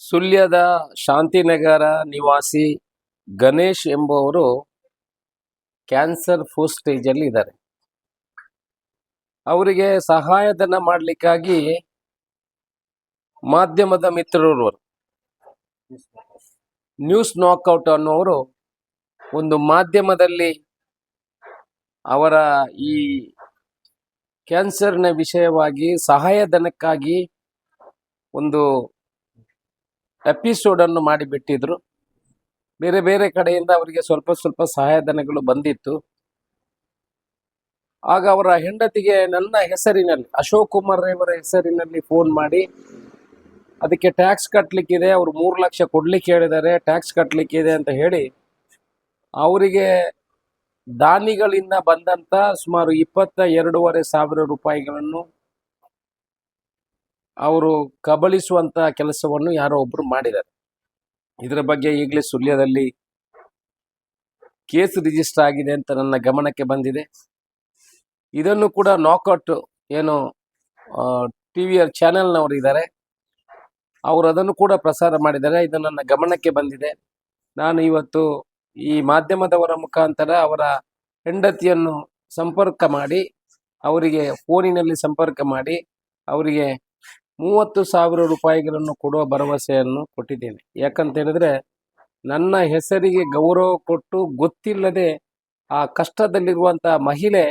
ಸುಳ್ಯದ ಶಾಂತಿನಗರ ನಿವಾಸಿ ಗಣೇಶ್ ಎಂಬುವರು cancer first ಸ್ಟೇಜಲ್ಲಿ ಇದ್ದಾರೆ. ಅವರಿಗೆ ಸಹಾಯಧನ ಮಾಡಲಿಕ್ಕಾಗಿ ಮಾಧ್ಯಮದ ಮಿತ್ರರು ನ್ಯೂಸ್ ನಾಕ್ಔಟ್ ಅನ್ನೋರು ಒಂದು ಮಾಧ್ಯಮದಲ್ಲಿ ಅವರ ಈ ಕ್ಯಾನ್ಸರ್ನ ವಿಷಯವಾಗಿ ಸಹಾಯಧನಕ್ಕಾಗಿ ಒಂದು ಎಪಿಸೋಡನ್ನು ಮಾಡಿಬಿಟ್ಟಿದ್ರು. ಬೇರೆ ಬೇರೆ ಕಡೆಯಿಂದ ಅವರಿಗೆ ಸ್ವಲ್ಪ ಸ್ವಲ್ಪ ಸಹಾಯಧನಗಳು ಬಂದಿತ್ತು. ಆಗ ಅವರ ಹೆಂಡತಿಗೆ ನನ್ನ ಹೆಸರಿನಲ್ಲಿ, ಅಶೋಕ್ ಕುಮಾರ್ ಅವರ ಹೆಸರಿನಲ್ಲಿ ಫೋನ್ ಮಾಡಿ, ಅದಕ್ಕೆ ಟ್ಯಾಕ್ಸ್ ಕಟ್ಟಲಿಕ್ಕಿದೆ, ಅವರು 3 ಲಕ್ಷ ಕೊಡ್ಲಿಕ್ಕೆ ಹೇಳಿದ್ದಾರೆ, ಟ್ಯಾಕ್ಸ್ ಕಟ್ಟಲಿಕ್ಕಿದೆ ಅಂತ ಹೇಳಿ ಅವರಿಗೆ ದಾನಿಗಳಿಂದ ಬಂದಂತ ಸುಮಾರು 22,500 ರೂಪಾಯಿಗಳನ್ನು ಅವರು ಕಬಳಿಸುವಂತ ಕೆಲಸವನ್ನು ಯಾರೋ ಒಬ್ರು ಮಾಡಿದ್ದಾರೆ. ಇದರ ಬಗ್ಗೆ ಈಗಲೇ ಸುಳ್ಯದಲ್ಲಿ ಕೇಸ್ ರಿಜಿಸ್ಟರ್ ಆಗಿದೆ ಅಂತ ನನ್ನ ಗಮನಕ್ಕೆ ಬಂದಿದೆ. ಇದನ್ನು ಕೂಡ ನಾಕ್ಔಟ್ ಏನು ಟಿವಿಯ ಚಾನೆಲ್ನವರು ಇದ್ದಾರೆ, ಅವರು ಅದನ್ನು ಕೂಡ ಪ್ರಸಾರ ಮಾಡಿದ್ದಾರೆ. ಇದು ನನ್ನ ಗಮನಕ್ಕೆ ಬಂದಿದೆ. ನಾನು ಇವತ್ತು ಈ ಮಾಧ್ಯಮದವರ ಮುಖಾಂತರ ಅವರ ಹೆಂಡತಿಯನ್ನು ಸಂಪರ್ಕ ಮಾಡಿ, ಅವರಿಗೆ ಫೋನಿನಲ್ಲಿ ಸಂಪರ್ಕ ಮಾಡಿ ಅವರಿಗೆ 30,000 ರೂಪಾಯಿಗಳನ್ನು ಕೊಡುವ ಭರವಸೆಯನ್ನು ಕೊಟ್ಟಿದ್ದೇನೆ. ಯಾಕಂತ ಹೇಳಿದ್ರೆ, ನನ್ನ ಹೆಸರಿಗೆ ಗೌರವ ಕೊಟ್ಟು ಗೊತ್ತಿಲ್ಲದೆ ಆ ಕಷ್ಟದಲ್ಲಿರುವಂಥ ಮಹಿಳೆ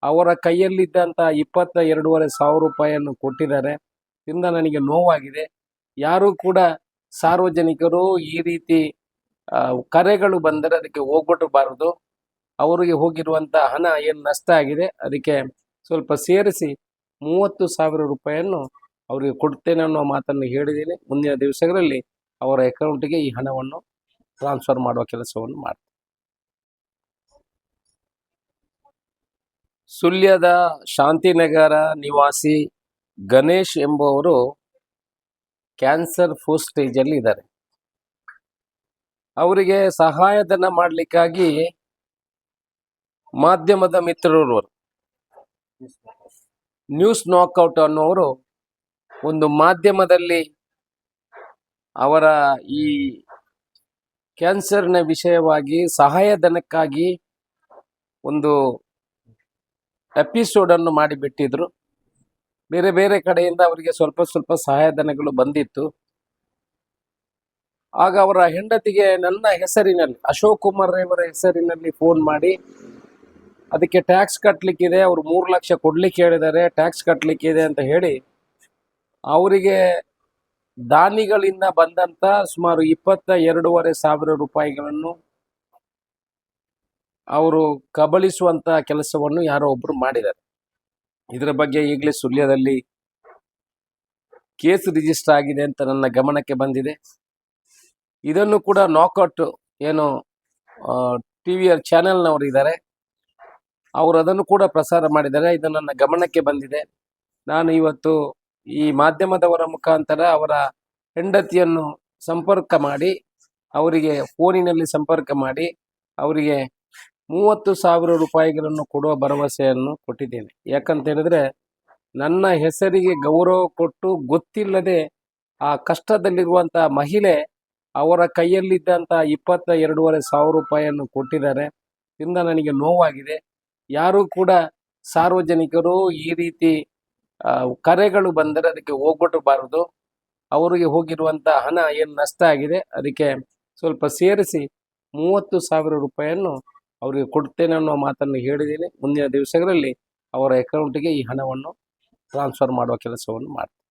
ಅವರ ಕೈಯಲ್ಲಿದ್ದಂಥ 22,500 ರೂಪಾಯಿಯನ್ನು ಕೊಟ್ಟಿದ್ದಾರೆ. ಇದರಿಂದ ನನಗೆ ನೋವಾಗಿದೆ. ಯಾರೂ ಕೂಡ ಸಾರ್ವಜನಿಕರು ಈ ರೀತಿ ಕರೆಗಳು ಬಂದರೆ ಅದಕ್ಕೆ ಹೋಗ್ಬಿಟ್ಟಬಾರದು. ಅವರಿಗೆ ಹೋಗಿರುವಂಥ ಹಣ ಏನು ನಷ್ಟ ಆಗಿದೆ ಅದಕ್ಕೆ ಸ್ವಲ್ಪ ಸೇರಿಸಿ 30,000 ರೂಪಾಯಿಯನ್ನು ಅವರಿಗೆ ಕೊಡ್ತೇನೆ ಅನ್ನೋ ಮಾತನ್ನು ಹೇಳಿದ್ದೀನಿ. ಮುಂದಿನ ದಿವಸಗಳಲ್ಲಿ ಅವರ ಅಕೌಂಟಿಗೆ ಈ ಹಣವನ್ನು ಟ್ರಾನ್ಸ್ಫರ್ ಮಾಡುವ ಕೆಲಸವನ್ನು ಮಾಡ್ತೀನಿ. ಸುಳ್ಯದ ಶಾಂತಿನಗರ ನಿವಾಸಿ ಗಣೇಶ್ ಎಂಬುವರು ಕ್ಯಾನ್ಸರ್ ಫಸ್ಟ್ ಸ್ಟೇಜಲ್ಲಿ ಇದ್ದಾರೆ. ಅವರಿಗೆ ಸಹಾಯಧನ ಮಾಡಲಿಕ್ಕಾಗಿ ಮಾಧ್ಯಮದ ಮಿತ್ರರು ನ್ಯೂಸ್ ನಾಕ್ಔಟ್ ಅನ್ನೋರು ಒಂದು ಮಾಧ್ಯಮದಲ್ಲಿ ಅವರ ಈ ಕ್ಯಾನ್ಸರ್ನ ವಿಷಯವಾಗಿ ಸಹಾಯಧನಕ್ಕಾಗಿ ಒಂದು ಎಪಿಸೋಡನ್ನು ಮಾಡಿಬಿಟ್ಟಿದ್ರು. ಬೇರೆ ಬೇರೆ ಕಡೆಯಿಂದ ಅವರಿಗೆ ಸ್ವಲ್ಪ ಸ್ವಲ್ಪ ಸಹಾಯಧನಗಳು ಬಂದಿತ್ತು. ಆಗ ಅವರ ಹೆಂಡತಿಗೆ ನನ್ನ ಹೆಸರಿನಲ್ಲಿ, ಅಶೋಕ್ ಕುಮಾರ್ ಅವರ ಹೆಸರಿನಲ್ಲಿ ಫೋನ್ ಮಾಡಿ, ಅದಕ್ಕೆ ಟ್ಯಾಕ್ಸ್ ಕಟ್ಟಲಿಕ್ಕಿದೆ, ಅವರು 3 ಲಕ್ಷ ಕೊಡ್ಲಿಕ್ಕೆ ಹೇಳಿದ್ದಾರೆ, ಟ್ಯಾಕ್ಸ್ ಕಟ್ಟಲಿಕ್ಕಿದೆ ಅಂತ ಹೇಳಿ ಅವರಿಗೆ ದಾನಿಗಳಿಂದ ಬಂದಂತ ಸುಮಾರು 22,500 ರೂಪಾಯಿಗಳನ್ನು ಅವರು ಕಬಳಿಸುವಂತ ಕೆಲಸವನ್ನು ಯಾರೋ ಒಬ್ರು ಮಾಡಿದ್ದಾರೆ. ಇದರ ಬಗ್ಗೆ ಈಗಲೇ ಸುಳ್ಯದಲ್ಲಿ ಕೇಸ್ ರಿಜಿಸ್ಟರ್ ಆಗಿದೆ ಅಂತ ನನ್ನ ಗಮನಕ್ಕೆ ಬಂದಿದೆ. ಇದನ್ನು ಕೂಡ ನಾಕ್ಔಟ್ ಏನು ಟಿವಿಯ ಚಾನೆಲ್ನವರು ಇದ್ದಾರೆ, ಅವರು ಅದನ್ನು ಕೂಡ ಪ್ರಸಾರ ಮಾಡಿದ್ದಾರೆ. ಇದು ನನ್ನ ಗಮನಕ್ಕೆ ಬಂದಿದೆ. ನಾನು ಇವತ್ತು ಈ ಮಾಧ್ಯಮದವರ ಮುಖಾಂತರ ಅವರ ಹೆಂಡತಿಯನ್ನು ಸಂಪರ್ಕ ಮಾಡಿ, ಅವರಿಗೆ ಫೋನಿನಲ್ಲಿ ಸಂಪರ್ಕ ಮಾಡಿ ಅವರಿಗೆ 30,000 ರೂಪಾಯಿಗಳನ್ನು ಕೊಡುವ ಭರವಸೆಯನ್ನು ಕೊಟ್ಟಿದ್ದೇನೆ. ಯಾಕಂತ ಹೇಳಿದ್ರೆ, ನನ್ನ ಹೆಸರಿಗೆ ಗೌರವ ಕೊಟ್ಟು ಗೊತ್ತಿಲ್ಲದೆ ಆ ಕಷ್ಟದಲ್ಲಿರುವಂಥ ಮಹಿಳೆ ಅವರ ಕೈಯಲ್ಲಿದ್ದಂಥ 22,500 ರೂಪಾಯಿಯನ್ನು ಕೊಟ್ಟಿದ್ದಾರೆ. ಇದರಿಂದ ನನಗೆ ನೋವಾಗಿದೆ. ಯಾರೂ ಕೂಡ ಸಾರ್ವಜನಿಕರು ಈ ರೀತಿ ಕರೆಗಳು ಬಂದರೆ ಅದಕ್ಕೆ ಹೋಗ್ಬಿಟ್ಟಬಾರದು. ಅವರಿಗೆ ಹೋಗಿರುವಂಥ ಹಣ ಏನು ನಷ್ಟ ಆಗಿದೆ ಅದಕ್ಕೆ ಸ್ವಲ್ಪ ಸೇರಿಸಿ 30,000 ರೂಪಾಯಿಯನ್ನು ಅವರಿಗೆ ಕೊಡ್ತೇನೆ ಅನ್ನೋ ಮಾತನ್ನು ಹೇಳಿದ್ದೀನಿ. ಮುಂದಿನ ದಿವಸಗಳಲ್ಲಿ ಅವರ ಅಕೌಂಟಿಗೆ ಈ ಹಣವನ್ನು ಟ್ರಾನ್ಸ್ಫರ್ ಮಾಡುವ ಕೆಲಸವನ್ನು ಮಾಡ್ತೀನಿ.